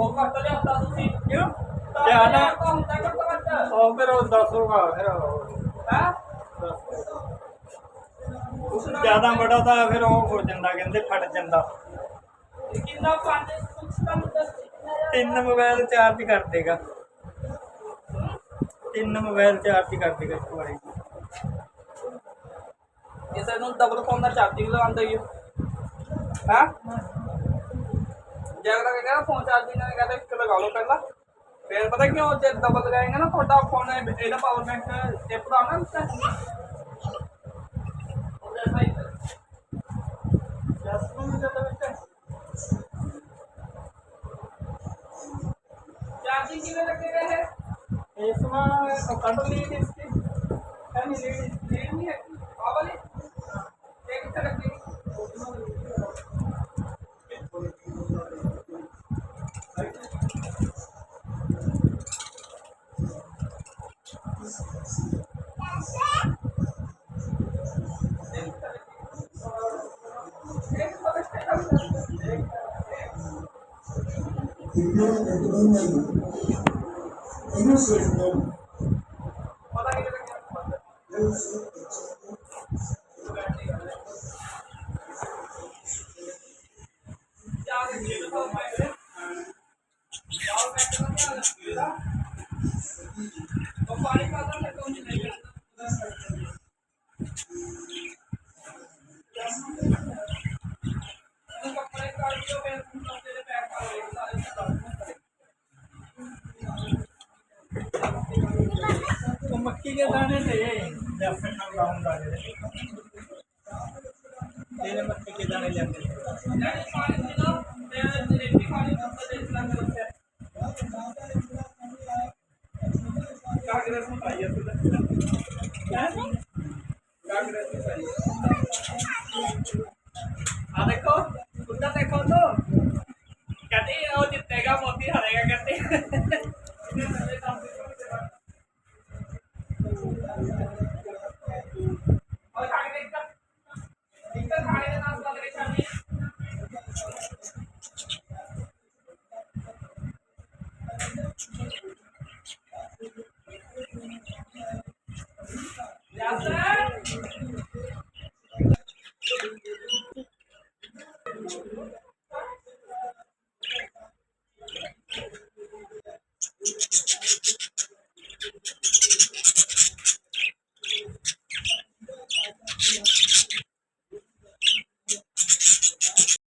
ਉਹ ਘੱਟ ਲਿਆਉਂਦਾ ਤੁਸੀਂ क्यों ਤਾਂ क्या ना ਤਾਂ ਹੁੰਦਾ ਘੱਟ और फिर 10 होगा फिर ਹੈ ज्यादा बड़ा था फिर वो हो जाता कहते फट जाता ਕਿੰਨਾ ਪਾਣੀ ਕੁਛ ਕੰਮ ਦੱਸ 3 मोबाइल चार्ज कर देगा 3 मोबाइल चार्ज कर देगा एक बारी ਕਿਸੇ ਨੂੰ ਡਬਲ ਫੋਨ ਦਾ ਚਾਰਜਿੰਗ ਲਗਾਉਂਦਾ ਹੀ ਹੈ ਜੇ ਅਗਲਾ ਕਹਿੰਦਾ ਫੋਨ ਚਾਰਜਿੰਗ ਨਾਲ ਕਹਿੰਦਾ ਇੱਕ ਲਗਾ ਲਓ ਪਹਿਲਾਂ ਫਿਰ ਪਤਾ ਕਿਉਂ ਜੇ ਡਬਲ ਲਗਾਏਗਾ ਨਾ ਤੁਹਾਡਾ ਫੋਨ ਇਹਦਾ ਪਾਵਰ ਬੈਂਕ ਟਿਪ ਦਾ ਨਾ ਉਸ ਉਹਦੇ ਭਾਈ चार्जिंग कितने लगेगा है इसमें कंट्रोल लीड इसकी है नहीं लीड लीड नहीं है वाली एक कितने लगेगी पता कितने पानी का तो मक्की के दाने थे तेरे मक्की के दाने लेते कागज में पाइए